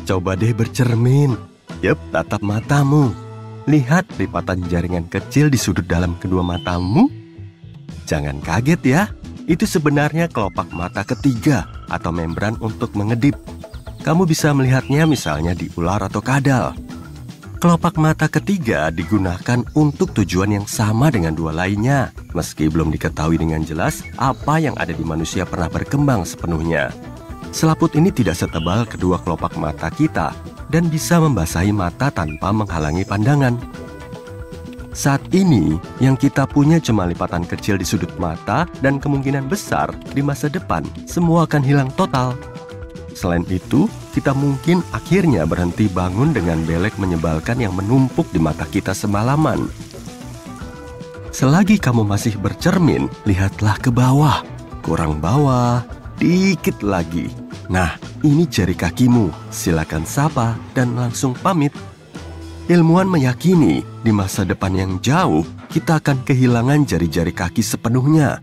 Coba deh bercermin. Yup, tatap matamu. Lihat lipatan jaringan kecil di sudut dalam kedua matamu. Jangan kaget ya, itu sebenarnya kelopak mata ketiga atau membran untuk mengedip. Kamu bisa melihatnya misalnya di ular atau kadal. Kelopak mata ketiga digunakan untuk tujuan yang sama dengan dua lainnya, meski belum diketahui dengan jelas apa yang ada di manusia pernah berkembang sepenuhnya. Selaput ini tidak setebal kedua kelopak mata kita dan bisa membasahi mata tanpa menghalangi pandangan. Saat ini, yang kita punya cuma lipatan kecil di sudut mata dan kemungkinan besar di masa depan semua akan hilang total. Selain itu, kita mungkin akhirnya berhenti bangun dengan belek menyebalkan yang menumpuk di mata kita semalaman. Selagi kamu masih bercermin, lihatlah ke bawah, kurang bawah, dikit lagi. Nah, ini jari kakimu, silakan sapa dan langsung pamit. Ilmuwan meyakini di masa depan yang jauh, kita akan kehilangan jari-jari kaki sepenuhnya.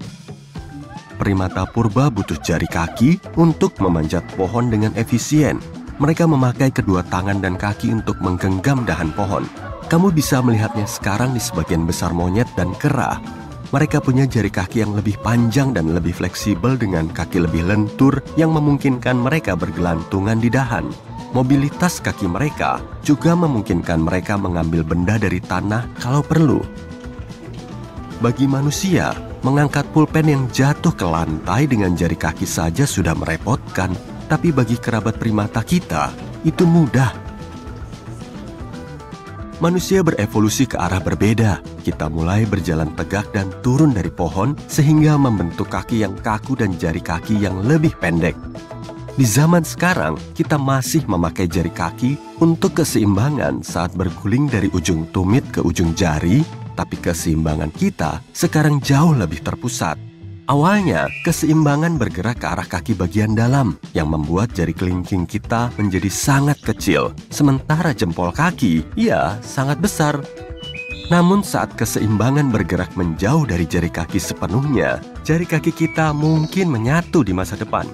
Primata purba butuh jari kaki untuk memanjat pohon dengan efisien. Mereka memakai kedua tangan dan kaki untuk menggenggam dahan pohon. Kamu bisa melihatnya sekarang di sebagian besar monyet dan kera. Mereka punya jari kaki yang lebih panjang dan lebih fleksibel dengan kaki lebih lentur yang memungkinkan mereka bergelantungan di dahan. Mobilitas kaki mereka juga memungkinkan mereka mengambil benda dari tanah kalau perlu. Bagi manusia, mengangkat pulpen yang jatuh ke lantai dengan jari kaki saja sudah merepotkan, tapi bagi kerabat primata kita, itu mudah. Manusia berevolusi ke arah berbeda. Kita mulai berjalan tegak dan turun dari pohon sehingga membentuk kaki yang kaku dan jari kaki yang lebih pendek. Di zaman sekarang, kita masih memakai jari kaki untuk keseimbangan saat berguling dari ujung tumit ke ujung jari, tapi keseimbangan kita sekarang jauh lebih terpusat. Awalnya, keseimbangan bergerak ke arah kaki bagian dalam yang membuat jari kelingking kita menjadi sangat kecil, sementara jempol kaki, ya, sangat besar. Namun saat keseimbangan bergerak menjauh dari jari kaki sepenuhnya, jari kaki kita mungkin menyatu di masa depan.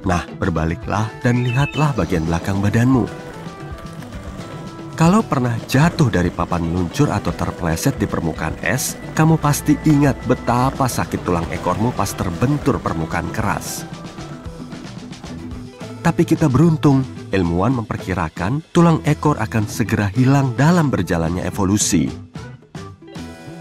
Nah, berbaliklah dan lihatlah bagian belakang badanmu. Kalau pernah jatuh dari papan meluncur atau terpleset di permukaan es, kamu pasti ingat betapa sakit tulang ekormu pas terbentur permukaan keras. Tapi kita beruntung, ilmuwan memperkirakan tulang ekor akan segera hilang dalam berjalannya evolusi.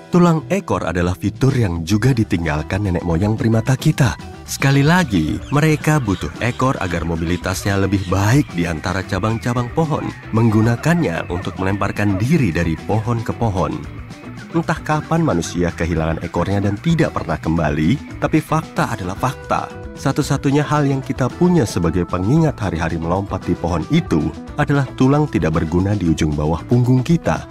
Tulang ekor adalah fitur yang juga ditinggalkan nenek moyang primata kita. Sekali lagi, mereka butuh ekor agar mobilitasnya lebih baik di antara cabang-cabang pohon, menggunakannya untuk melemparkan diri dari pohon ke pohon. Entah kapan manusia kehilangan ekornya dan tidak pernah kembali, tapi fakta adalah fakta. Satu-satunya hal yang kita punya sebagai pengingat hari-hari melompat di pohon itu adalah tulang tidak berguna di ujung bawah punggung kita.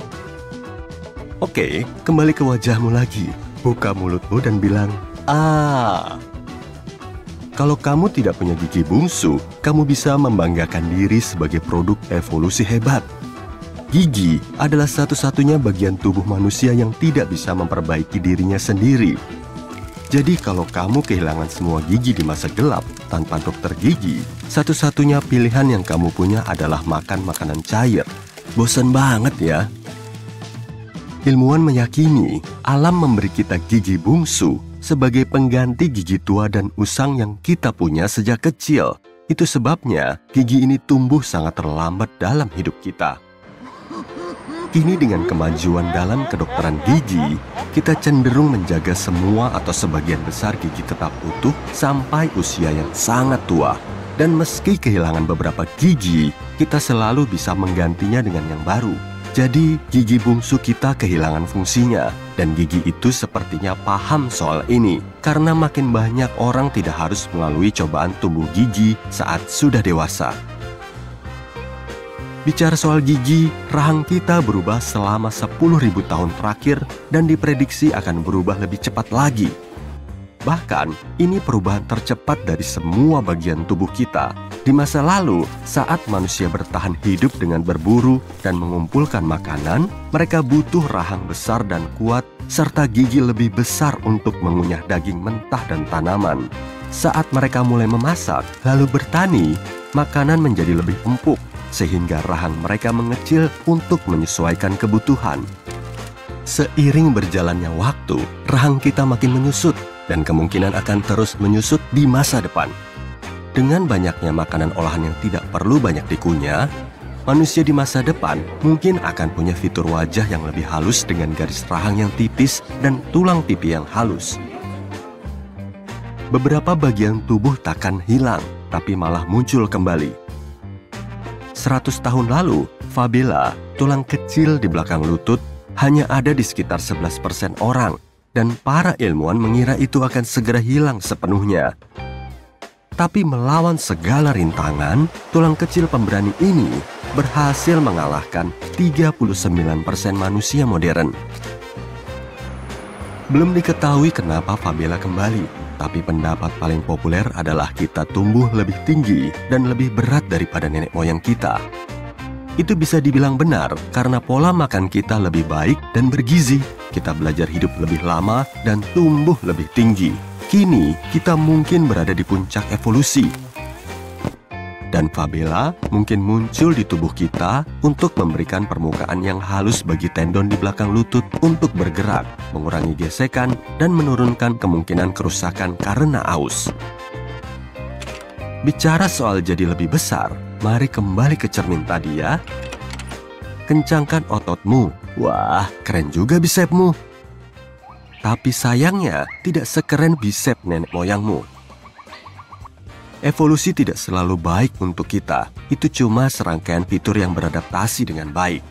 Oke, kembali ke wajahmu lagi. Buka mulutmu dan bilang, "Ah." Kalau kamu tidak punya gigi bungsu, kamu bisa membanggakan diri sebagai produk evolusi hebat. Gigi adalah satu-satunya bagian tubuh manusia yang tidak bisa memperbaiki dirinya sendiri. Jadi kalau kamu kehilangan semua gigi di masa gelap tanpa dokter gigi, satu-satunya pilihan yang kamu punya adalah makan makanan cair. Bosan banget ya? Ilmuwan meyakini alam memberi kita gigi bungsu sebagai pengganti gigi tua dan usang yang kita punya sejak kecil. Itu sebabnya gigi ini tumbuh sangat terlambat dalam hidup kita. Kini dengan kemajuan dalam kedokteran gigi, kita cenderung menjaga semua atau sebagian besar gigi tetap utuh sampai usia yang sangat tua. Dan meski kehilangan beberapa gigi, kita selalu bisa menggantinya dengan yang baru. Jadi, gigi bungsu kita kehilangan fungsinya, dan gigi itu sepertinya paham soal ini, karena makin banyak orang tidak harus melalui cobaan tumbuh gigi saat sudah dewasa. Bicara soal gigi, rahang kita berubah selama 10.000 tahun terakhir dan diprediksi akan berubah lebih cepat lagi. Bahkan, ini perubahan tercepat dari semua bagian tubuh kita. Di masa lalu, saat manusia bertahan hidup dengan berburu dan mengumpulkan makanan, mereka butuh rahang besar dan kuat, serta gigi lebih besar untuk mengunyah daging mentah dan tanaman. Saat mereka mulai memasak, lalu bertani, makanan menjadi lebih empuk, sehingga rahang mereka mengecil untuk menyesuaikan kebutuhan. Seiring berjalannya waktu, rahang kita makin menyusut, dan kemungkinan akan terus menyusut di masa depan. Dengan banyaknya makanan olahan yang tidak perlu banyak dikunyah, manusia di masa depan mungkin akan punya fitur wajah yang lebih halus dengan garis rahang yang tipis dan tulang pipi yang halus. Beberapa bagian tubuh takkan hilang, tapi malah muncul kembali. 100 tahun lalu, fabula, tulang kecil di belakang lutut, hanya ada di sekitar 11% orang, dan para ilmuwan mengira itu akan segera hilang sepenuhnya. Tapi melawan segala rintangan, tulang kecil pemberani ini berhasil mengalahkan 39% manusia modern. Belum diketahui kenapa fabula kembali, tapi pendapat paling populer adalah kita tumbuh lebih tinggi dan lebih berat daripada nenek moyang kita. Itu bisa dibilang benar karena pola makan kita lebih baik dan bergizi. Kita belajar hidup lebih lama dan tumbuh lebih tinggi. Kini kita mungkin berada di puncak evolusi. Dan fabula mungkin muncul di tubuh kita untuk memberikan permukaan yang halus bagi tendon di belakang lutut untuk bergerak, mengurangi gesekan, dan menurunkan kemungkinan kerusakan karena aus. Bicara soal jadi lebih besar, mari kembali ke cermin tadi ya. Kencangkan ototmu. Wah, keren juga bisepmu. Tapi sayangnya, tidak sekeren bisep nenek moyangmu. Evolusi tidak selalu baik untuk kita. Itu cuma serangkaian fitur yang beradaptasi dengan baik.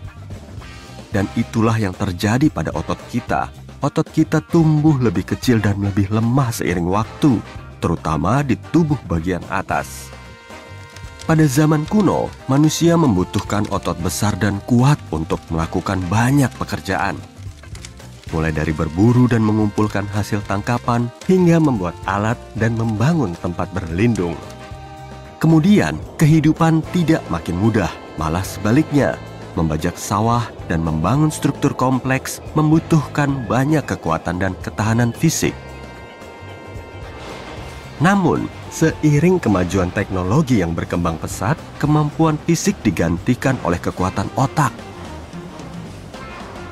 Dan itulah yang terjadi pada otot kita. Otot kita tumbuh lebih kecil dan lebih lemah seiring waktu, terutama di tubuh bagian atas. Pada zaman kuno, manusia membutuhkan otot besar dan kuat untuk melakukan banyak pekerjaan. Mulai dari berburu dan mengumpulkan hasil tangkapan, hingga membuat alat dan membangun tempat berlindung. Kemudian, kehidupan tidak makin mudah, malah sebaliknya. Membajak sawah dan membangun struktur kompleks membutuhkan banyak kekuatan dan ketahanan fisik. Namun, seiring kemajuan teknologi yang berkembang pesat, kemampuan fisik digantikan oleh kekuatan otak.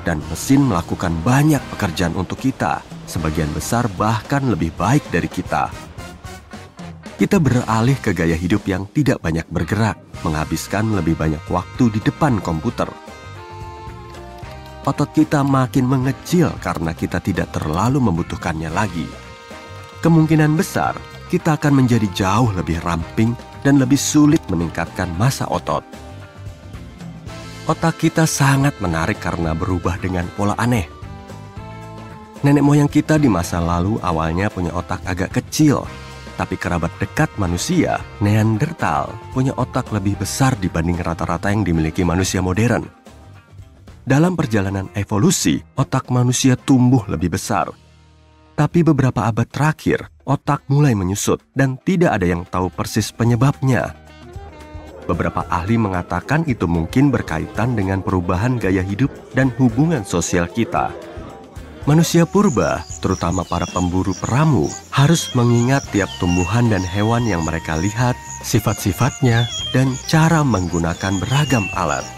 Dan mesin melakukan banyak pekerjaan untuk kita, sebagian besar bahkan lebih baik dari kita. Kita beralih ke gaya hidup yang tidak banyak bergerak, menghabiskan lebih banyak waktu di depan komputer. Otot kita makin mengecil karena kita tidak terlalu membutuhkannya lagi. Kemungkinan besar, kita akan menjadi jauh lebih ramping dan lebih sulit meningkatkan massa otot. Otak kita sangat menarik karena berubah dengan pola aneh. Nenek moyang kita di masa lalu awalnya punya otak agak kecil, tapi kerabat dekat manusia, Neanderthal, punya otak lebih besar dibanding rata-rata yang dimiliki manusia modern. Dalam perjalanan evolusi, otak manusia tumbuh lebih besar. Tapi beberapa abad terakhir, otak mulai menyusut dan tidak ada yang tahu persis penyebabnya. Beberapa ahli mengatakan itu mungkin berkaitan dengan perubahan gaya hidup dan hubungan sosial kita. Manusia purba, terutama para pemburu peramu, harus mengingat tiap tumbuhan dan hewan yang mereka lihat, sifat-sifatnya, dan cara menggunakan beragam alat.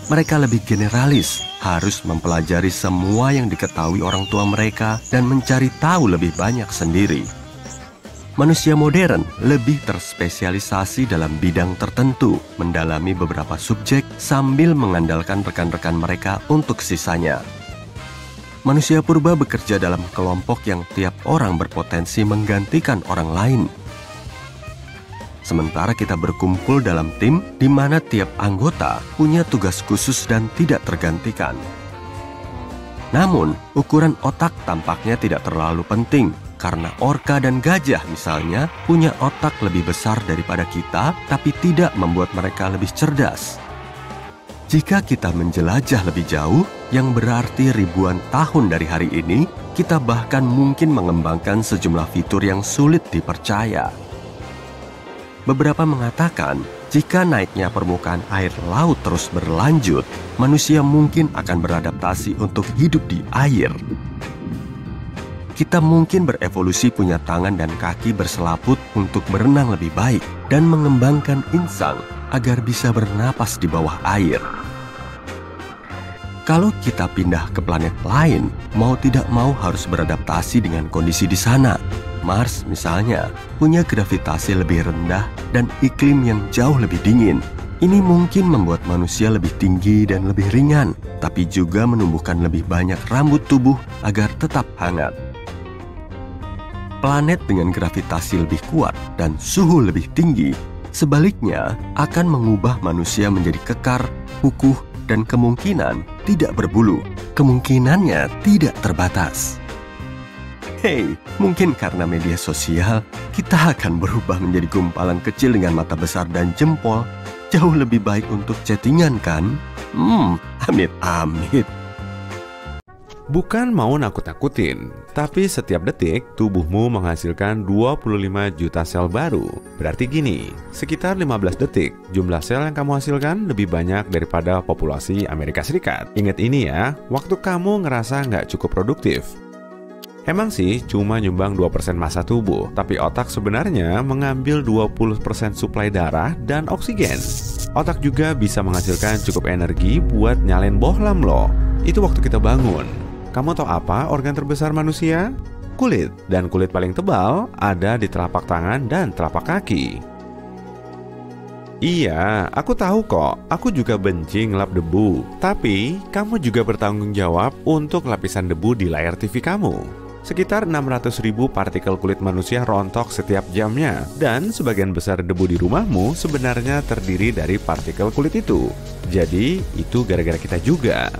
Mereka lebih generalis, harus mempelajari semua yang diketahui orang tua mereka dan mencari tahu lebih banyak sendiri. Manusia modern lebih terspesialisasi dalam bidang tertentu, mendalami beberapa subjek sambil mengandalkan rekan-rekan mereka untuk sisanya. Manusia purba bekerja dalam kelompok yang tiap orang berpotensi menggantikan orang lain. Sementara kita berkumpul dalam tim di mana tiap anggota punya tugas khusus dan tidak tergantikan. Namun, ukuran otak tampaknya tidak terlalu penting. Karena orca dan gajah misalnya punya otak lebih besar daripada kita, tapi tidak membuat mereka lebih cerdas. Jika kita menjelajah lebih jauh, yang berarti ribuan tahun dari hari ini, kita bahkan mungkin mengembangkan sejumlah fitur yang sulit dipercaya. Beberapa mengatakan, jika naiknya permukaan air laut terus berlanjut, manusia mungkin akan beradaptasi untuk hidup di air. kita mungkin berevolusi punya tangan dan kaki berselaput untuk berenang lebih baik dan mengembangkan insang agar bisa bernapas di bawah air. Kalau kita pindah ke planet lain, mau tidak mau harus beradaptasi dengan kondisi di sana. Mars misalnya, punya gravitasi lebih rendah dan iklim yang jauh lebih dingin. Ini mungkin membuat manusia lebih tinggi dan lebih ringan, tapi juga menumbuhkan lebih banyak rambut tubuh agar tetap hangat. Planet dengan gravitasi lebih kuat dan suhu lebih tinggi, sebaliknya akan mengubah manusia menjadi kekar, kukuh, dan kemungkinan tidak berbulu. Kemungkinannya tidak terbatas. Hei, mungkin karena media sosial, kita akan berubah menjadi gumpalan kecil dengan mata besar dan jempol. Jauh lebih baik untuk chattingan kan? Amit-amit. Bukan mau nakut-nakutin, tapi setiap detik tubuhmu menghasilkan 25 juta sel baru. Berarti gini, sekitar 15 detik jumlah sel yang kamu hasilkan lebih banyak daripada populasi Amerika Serikat. Ingat ini ya, waktu kamu ngerasa nggak cukup produktif. Emang sih cuma nyumbang 2% massa tubuh, tapi otak sebenarnya mengambil 20% suplai darah dan oksigen. Otak juga bisa menghasilkan cukup energi buat nyalain bohlam loh. Itu waktu kita bangun. Kamu tahu apa organ terbesar manusia? Kulit. Dan kulit paling tebal ada di telapak tangan dan telapak kaki. Iya, aku tahu kok. Aku juga benci ngelap debu. Tapi, kamu juga bertanggung jawab untuk lapisan debu di layar TV kamu. Sekitar 600.000 partikel kulit manusia rontok setiap jamnya. Dan sebagian besar debu di rumahmu sebenarnya terdiri dari partikel kulit itu. Jadi, itu gara-gara kita juga.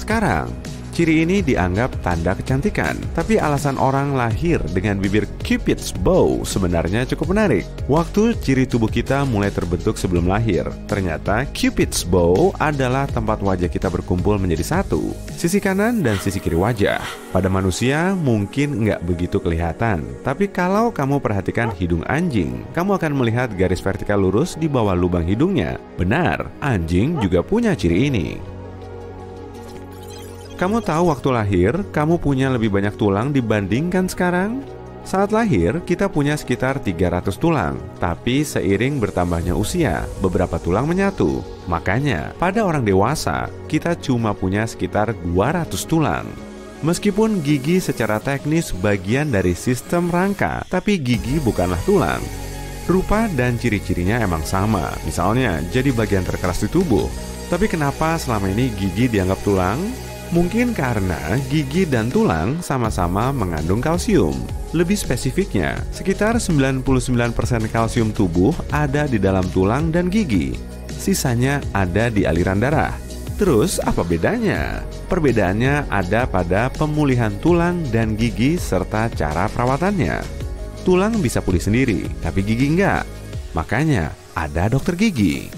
Sekarang, ciri ini dianggap tanda kecantikan, tapi alasan orang lahir dengan bibir Cupid's bow sebenarnya cukup menarik. Waktu ciri tubuh kita mulai terbentuk sebelum lahir, ternyata Cupid's bow adalah tempat wajah kita berkumpul menjadi satu, sisi kanan dan sisi kiri wajah. Pada manusia mungkin nggak begitu kelihatan, tapi kalau kamu perhatikan hidung anjing, kamu akan melihat garis vertikal lurus di bawah lubang hidungnya. Benar, anjing juga punya ciri ini. Kamu tahu waktu lahir, kamu punya lebih banyak tulang dibandingkan sekarang? Saat lahir, kita punya sekitar 300 tulang. Tapi seiring bertambahnya usia, beberapa tulang menyatu. Makanya, pada orang dewasa, kita cuma punya sekitar 200 tulang. Meskipun gigi secara teknis bagian dari sistem rangka, tapi gigi bukanlah tulang. Rupa dan ciri-cirinya emang sama, misalnya jadi bagian terkeras di tubuh. Tapi kenapa selama ini gigi dianggap tulang? Mungkin karena gigi dan tulang sama-sama mengandung kalsium. Lebih spesifiknya, sekitar 99% kalsium tubuh ada di dalam tulang dan gigi. Sisanya ada di aliran darah. Terus apa bedanya? Perbedaannya ada pada pemulihan tulang dan gigi serta cara perawatannya. Tulang bisa pulih sendiri, tapi gigi enggak. Makanya ada dokter gigi.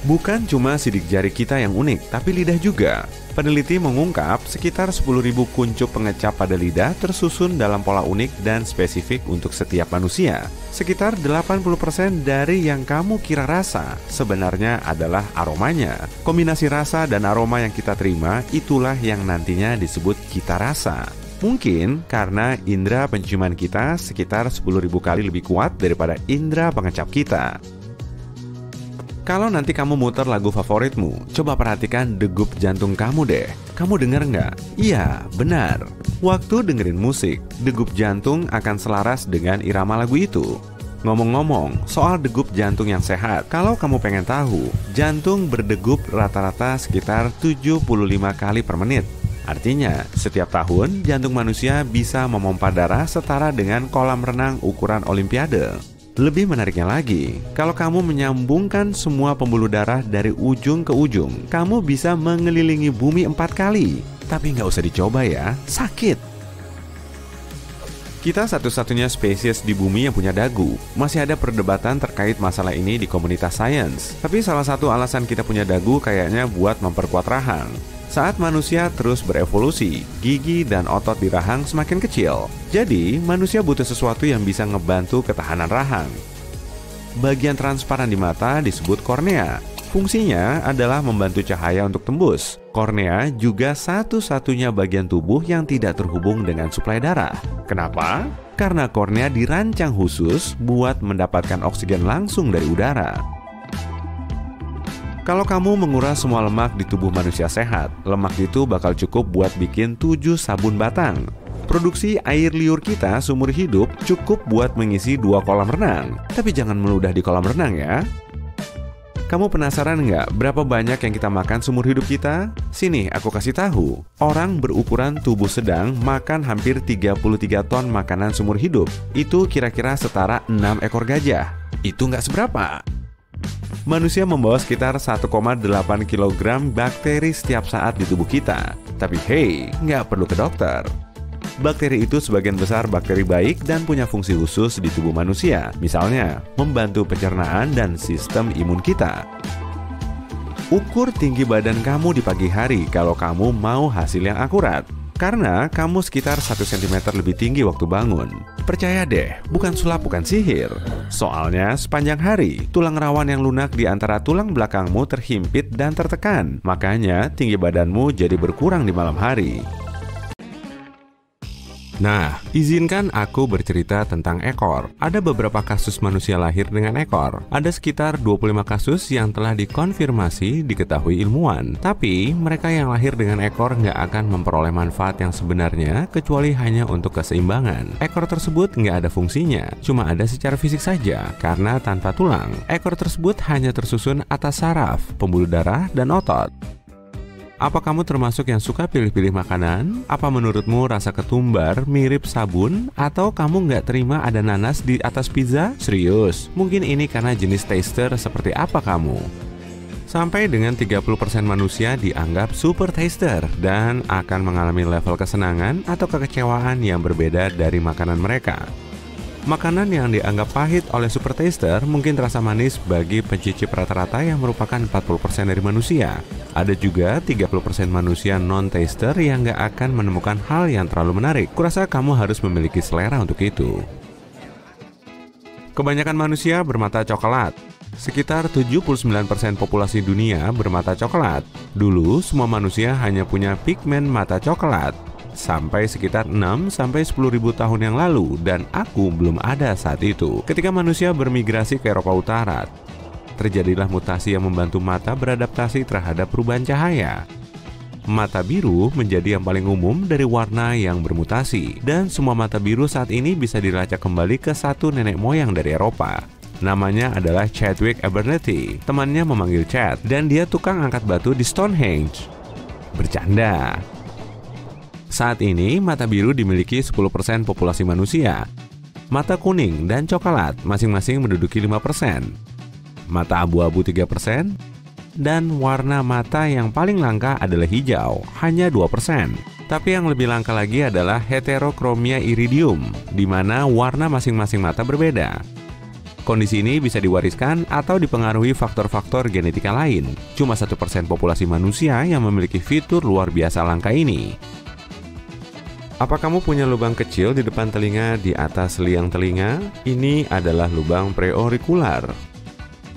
Bukan cuma sidik jari kita yang unik, tapi lidah juga. Peneliti mengungkap sekitar 10.000 kuncup pengecap pada lidah tersusun dalam pola unik dan spesifik untuk setiap manusia. Sekitar 80% dari yang kamu kira rasa sebenarnya adalah aromanya. Kombinasi rasa dan aroma yang kita terima itulah yang nantinya disebut cita rasa. Mungkin karena indera penciuman kita sekitar 10.000 kali lebih kuat daripada indera pengecap kita. Kalau nanti kamu muter lagu favoritmu, coba perhatikan degup jantung kamu deh. Kamu denger nggak? Iya, benar. Waktu dengerin musik, degup jantung akan selaras dengan irama lagu itu. Ngomong-ngomong, soal degup jantung yang sehat, kalau kamu pengen tahu, jantung berdegup rata-rata sekitar 75 kali per menit. Artinya, setiap tahun, jantung manusia bisa memompa darah setara dengan kolam renang ukuran Olimpiade. Lebih menariknya lagi, kalau kamu menyambungkan semua pembuluh darah dari ujung ke ujung, kamu bisa mengelilingi bumi 4 kali. Tapi nggak usah dicoba ya, sakit. Kita satu-satunya spesies di bumi yang punya dagu. Masih ada perdebatan terkait masalah ini di komunitas sains. Tapi salah satu alasan kita punya dagu kayaknya buat memperkuat rahang. Saat manusia terus berevolusi, gigi dan otot di rahang semakin kecil. Jadi, manusia butuh sesuatu yang bisa ngebantu ketahanan rahang. Bagian transparan di mata disebut kornea. Fungsinya adalah membantu cahaya untuk tembus. Kornea juga satu-satunya bagian tubuh yang tidak terhubung dengan suplai darah. Kenapa? Karena kornea dirancang khusus buat mendapatkan oksigen langsung dari udara. Kalau kamu menguras semua lemak di tubuh manusia sehat, lemak itu bakal cukup buat bikin 7 sabun batang. Produksi air liur kita seumur hidup cukup buat mengisi 2 kolam renang. Tapi jangan meludah di kolam renang ya. Kamu penasaran nggak berapa banyak yang kita makan seumur hidup kita? Sini aku kasih tahu. Orang berukuran tubuh sedang makan hampir 33 ton makanan seumur hidup. Itu kira-kira setara 6 ekor gajah. Itu nggak seberapa. Manusia membawa sekitar 1,8 kg bakteri setiap saat di tubuh kita. Tapi hey, nggak perlu ke dokter. Bakteri itu sebagian besar bakteri baik dan punya fungsi khusus di tubuh manusia. Misalnya, membantu pencernaan dan sistem imun kita. Ukur tinggi badan kamu di pagi hari kalau kamu mau hasil yang akurat. Karena kamu sekitar 1 cm lebih tinggi waktu bangun. Percaya deh, bukan sulap, bukan sihir. Soalnya sepanjang hari, tulang rawan yang lunak di antara tulang belakangmu terhimpit dan tertekan. Makanya tinggi badanmu jadi berkurang di malam hari. Nah, izinkan aku bercerita tentang ekor. Ada beberapa kasus manusia lahir dengan ekor. Ada sekitar 25 kasus yang telah dikonfirmasi diketahui ilmuwan. Tapi, mereka yang lahir dengan ekor nggak akan memperoleh manfaat yang sebenarnya kecuali hanya untuk keseimbangan. Ekor tersebut nggak ada fungsinya, cuma ada secara fisik saja. Karena tanpa tulang, ekor tersebut hanya tersusun atas saraf, pembuluh darah, dan otot. Apa kamu termasuk yang suka pilih-pilih makanan? Apa menurutmu rasa ketumbar mirip sabun? Atau kamu nggak terima ada nanas di atas pizza? Serius, mungkin ini karena jenis taster seperti apa kamu? Sampai dengan 30% manusia dianggap super taster dan akan mengalami level kesenangan atau kekecewaan yang berbeda dari makanan mereka. Makanan yang dianggap pahit oleh super taster mungkin terasa manis bagi pencicip rata-rata yang merupakan 40% dari manusia. Ada juga 30% manusia non-taster yang nggak akan menemukan hal yang terlalu menarik. Kurasa kamu harus memiliki selera untuk itu. Kebanyakan manusia bermata coklat. Sekitar 79% populasi dunia bermata coklat. Dulu, semua manusia hanya punya pigmen mata coklat. Sampai sekitar 6-10 ribu tahun yang lalu, dan aku belum ada saat itu. Ketika manusia bermigrasi ke Eropa Utara, terjadilah mutasi yang membantu mata beradaptasi terhadap perubahan cahaya. Mata biru menjadi yang paling umum dari warna yang bermutasi, dan semua mata biru saat ini bisa dilacak kembali ke satu nenek moyang dari Eropa. Namanya adalah Chadwick Abernethy. Temannya memanggil Chad, dan dia tukang angkat batu di Stonehenge. Bercanda. Saat ini, mata biru dimiliki 10% populasi manusia. Mata kuning dan coklat masing-masing menduduki 5%. Mata abu-abu 3%. Dan warna mata yang paling langka adalah hijau, hanya 2%. Tapi yang lebih langka lagi adalah heterochromia iridium, di mana warna masing-masing mata berbeda. Kondisi ini bisa diwariskan atau dipengaruhi faktor-faktor genetika lain. Cuma 1% populasi manusia yang memiliki fitur luar biasa langka ini. Apa kamu punya lubang kecil di depan telinga di atas liang telinga? Ini adalah lubang preaurikular.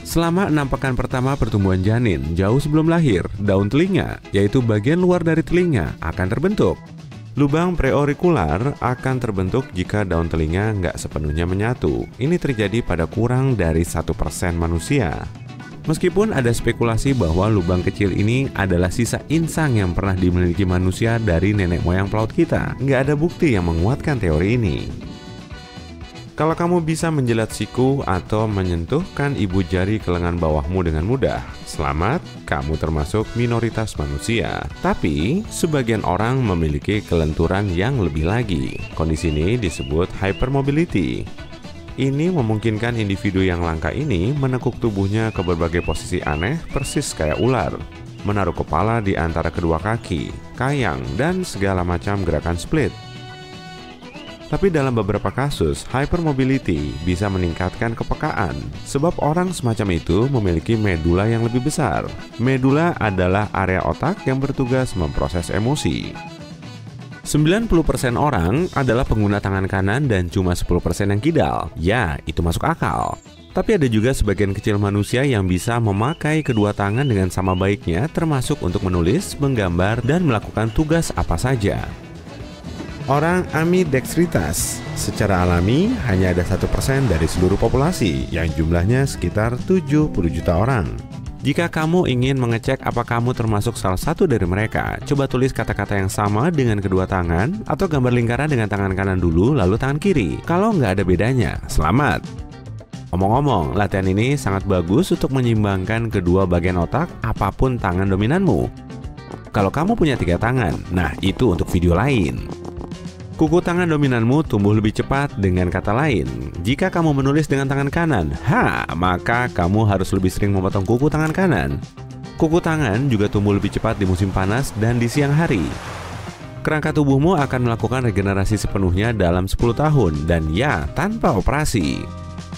Selama 6 pekan pertama pertumbuhan janin, jauh sebelum lahir, daun telinga, yaitu bagian luar dari telinga, akan terbentuk. Lubang preaurikular akan terbentuk jika daun telinga nggak sepenuhnya menyatu. Ini terjadi pada kurang dari 1% manusia. Meskipun ada spekulasi bahwa lubang kecil ini adalah sisa insang yang pernah dimiliki manusia dari nenek moyang pelaut kita, nggak ada bukti yang menguatkan teori ini. Kalau kamu bisa menjilat siku atau menyentuhkan ibu jari ke lengan bawahmu dengan mudah, selamat, kamu termasuk minoritas manusia. Tapi, sebagian orang memiliki kelenturan yang lebih lagi. Kondisi ini disebut hypermobility. Ini memungkinkan individu yang langka ini menekuk tubuhnya ke berbagai posisi aneh, persis kayak ular, menaruh kepala di antara kedua kaki, kayang, dan segala macam gerakan split. Tapi dalam beberapa kasus, hypermobility bisa meningkatkan kepekaan, sebab orang semacam itu memiliki medula yang lebih besar. Medula adalah area otak yang bertugas memproses emosi. 90% orang adalah pengguna tangan kanan dan cuma 10% yang kidal. Ya, itu masuk akal. Tapi ada juga sebagian kecil manusia yang bisa memakai kedua tangan dengan sama baiknya, termasuk untuk menulis, menggambar, dan melakukan tugas apa saja. Orang ambidextritas secara alami hanya ada 1% dari seluruh populasi, yang jumlahnya sekitar 70 juta orang. Jika kamu ingin mengecek apa kamu termasuk salah satu dari mereka, coba tulis kata-kata yang sama dengan kedua tangan, atau gambar lingkaran dengan tangan kanan dulu lalu tangan kiri. Kalau nggak ada bedanya, selamat! Omong-omong, latihan ini sangat bagus untuk menyeimbangkan kedua bagian otak apapun tangan dominanmu. Kalau kamu punya 3 tangan, nah itu untuk video lain. Kuku tangan dominanmu tumbuh lebih cepat, dengan kata lain, jika kamu menulis dengan tangan kanan, maka kamu harus lebih sering memotong kuku tangan kanan. Kuku tangan juga tumbuh lebih cepat di musim panas dan di siang hari. Kerangka tubuhmu akan melakukan regenerasi sepenuhnya dalam 10 tahun, dan ya, tanpa operasi.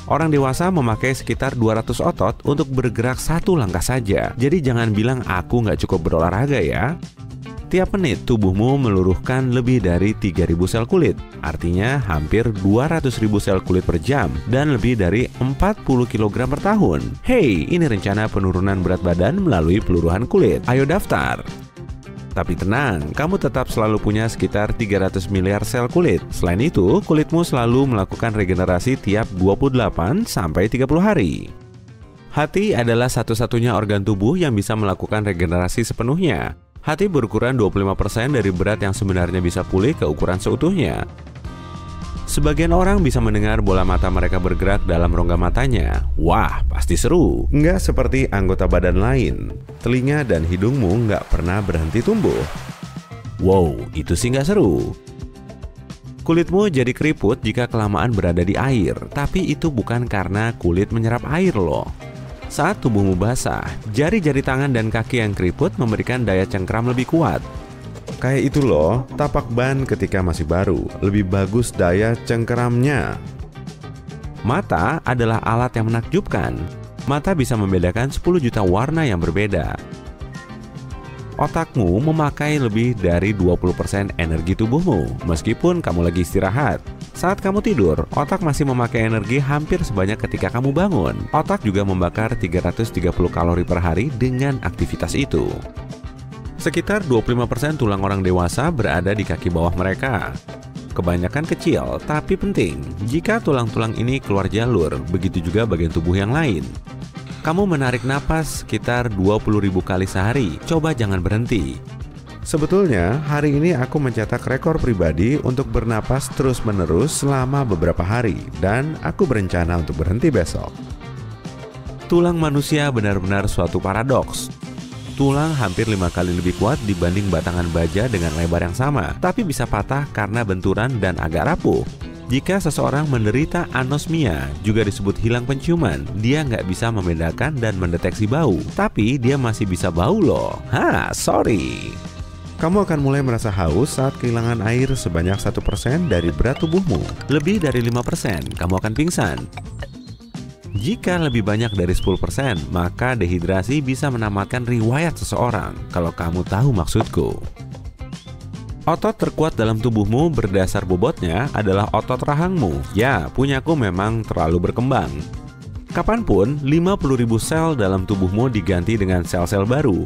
Orang dewasa memakai sekitar 200 otot untuk bergerak 1 langkah saja, jadi jangan bilang aku nggak cukup berolahraga ya. Tiap menit tubuhmu meluruhkan lebih dari 3.000 sel kulit, artinya hampir 200.000 sel kulit per jam dan lebih dari 40 kg per tahun. Hey, ini rencana penurunan berat badan melalui peluruhan kulit. Ayo daftar! Tapi tenang, kamu tetap selalu punya sekitar 300 miliar sel kulit. Selain itu, kulitmu selalu melakukan regenerasi tiap 28-30 hari. Hati adalah satu-satunya organ tubuh yang bisa melakukan regenerasi sepenuhnya. Hati berukuran 25% dari berat yang sebenarnya bisa pulih ke ukuran seutuhnya. Sebagian orang bisa mendengar bola mata mereka bergerak dalam rongga matanya. Wah, pasti seru. Nggak seperti anggota badan lain. Telinga dan hidungmu nggak pernah berhenti tumbuh. Wow, itu sih nggak seru. Kulitmu jadi keriput jika kelamaan berada di air, tapi itu bukan karena kulit menyerap air loh. Saat tubuhmu basah, jari-jari tangan dan kaki yang keriput memberikan daya cengkram lebih kuat. Kayak itu loh, tapak ban ketika masih baru, lebih bagus daya cengkeramnya. Mata adalah alat yang menakjubkan. Mata bisa membedakan 10 juta warna yang berbeda. Otakmu memakai lebih dari 20% energi tubuhmu, meskipun kamu lagi istirahat. Saat kamu tidur, otak masih memakai energi hampir sebanyak ketika kamu bangun. Otak juga membakar 330 kalori per hari dengan aktivitas itu. Sekitar 25% tulang orang dewasa berada di kaki bawah mereka. Kebanyakan kecil, tapi penting. Jika tulang-tulang ini keluar jalur, begitu juga bagian tubuh yang lain. Kamu menarik napas sekitar 20.000 kali sehari, coba jangan berhenti. Sebetulnya, hari ini aku mencetak rekor pribadi untuk bernapas terus-menerus selama beberapa hari, dan aku berencana untuk berhenti besok. Tulang manusia benar-benar suatu paradoks. Tulang hampir 5 kali lebih kuat dibanding batangan baja dengan lebar yang sama, tapi bisa patah karena benturan dan agak rapuh. Jika seseorang menderita anosmia, juga disebut hilang penciuman, dia nggak bisa membedakan dan mendeteksi bau, tapi dia masih bisa bau loh. Sorry. Kamu akan mulai merasa haus saat kehilangan air sebanyak 1% dari berat tubuhmu. Lebih dari 5%, kamu akan pingsan. Jika lebih banyak dari 10%, maka dehidrasi bisa menamatkan riwayat seseorang, kalau kamu tahu maksudku. Otot terkuat dalam tubuhmu berdasar bobotnya adalah otot rahangmu. Ya, punyaku memang terlalu berkembang. Kapanpun, 50.000 sel dalam tubuhmu diganti dengan sel-sel baru.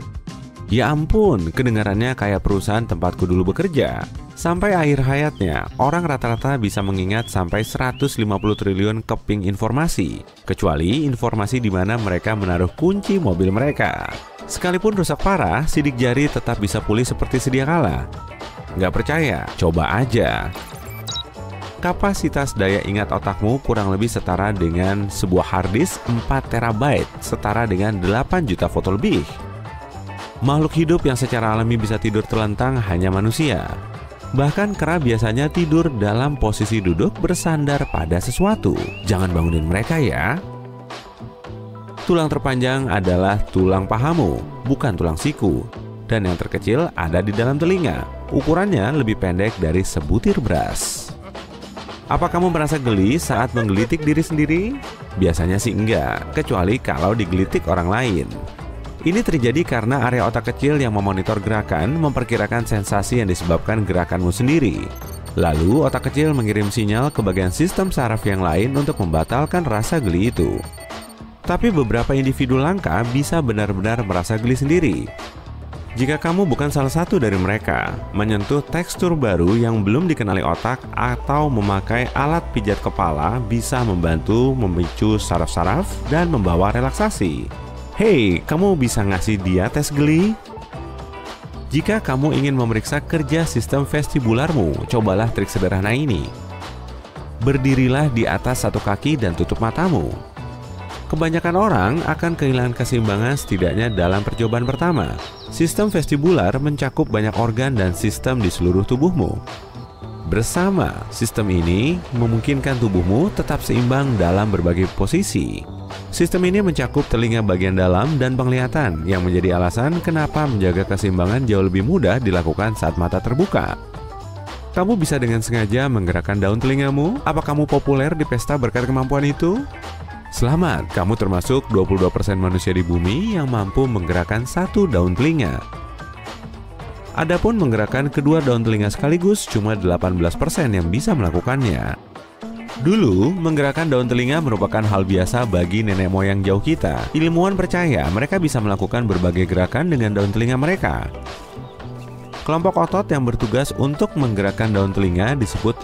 Ya ampun, kedengarannya kayak perusahaan tempatku dulu bekerja. Sampai akhir hayatnya, orang rata-rata bisa mengingat sampai 150 triliun keping informasi. Kecuali informasi di mana mereka menaruh kunci mobil mereka. Sekalipun rusak parah, sidik jari tetap bisa pulih seperti sedia kala. Nggak percaya? Coba aja. Kapasitas daya ingat otakmu kurang lebih setara dengan sebuah harddisk 4 terabyte, setara dengan 8 juta foto lebih. Makhluk hidup yang secara alami bisa tidur terlentang hanya manusia. Bahkan kera biasanya tidur dalam posisi duduk bersandar pada sesuatu. Jangan bangunin mereka ya. Tulang terpanjang adalah tulang pahamu, bukan tulang siku. Dan yang terkecil ada di dalam telinga. Ukurannya lebih pendek dari sebutir beras. Apa kamu merasa geli saat menggelitik diri sendiri? Biasanya sih enggak, kecuali kalau digelitik orang lain. Ini terjadi karena area otak kecil yang memonitor gerakan memperkirakan sensasi yang disebabkan gerakanmu sendiri. Lalu otak kecil mengirim sinyal ke bagian sistem saraf yang lain untuk membatalkan rasa geli itu. Tapi beberapa individu langka bisa benar-benar merasa geli sendiri. Jika kamu bukan salah satu dari mereka, menyentuh tekstur baru yang belum dikenali otak atau memakai alat pijat kepala bisa membantu memicu saraf-saraf dan membawa relaksasi. Hey, kamu bisa ngasih dia tes geli? Jika kamu ingin memeriksa kerja sistem vestibularmu, cobalah trik sederhana ini. Berdirilah di atas satu kaki dan tutup matamu. Kebanyakan orang akan kehilangan keseimbangan setidaknya dalam percobaan pertama. Sistem vestibular mencakup banyak organ dan sistem di seluruh tubuhmu. Bersama sistem ini memungkinkan tubuhmu tetap seimbang dalam berbagai posisi. Sistem ini mencakup telinga bagian dalam dan penglihatan, yang menjadi alasan kenapa menjaga keseimbangan jauh lebih mudah dilakukan saat mata terbuka. Kamu bisa dengan sengaja menggerakkan daun telingamu. Apa kamu populer di pesta berkat kemampuan itu? Selamat, kamu termasuk 22% manusia di bumi yang mampu menggerakkan satu daun telinga. Adapun menggerakkan kedua daun telinga sekaligus, cuma 18% yang bisa melakukannya. Dulu, menggerakkan daun telinga merupakan hal biasa bagi nenek moyang jauh kita. Ilmuwan percaya mereka bisa melakukan berbagai gerakan dengan daun telinga mereka. Kelompok otot yang bertugas untuk menggerakkan daun telinga disebut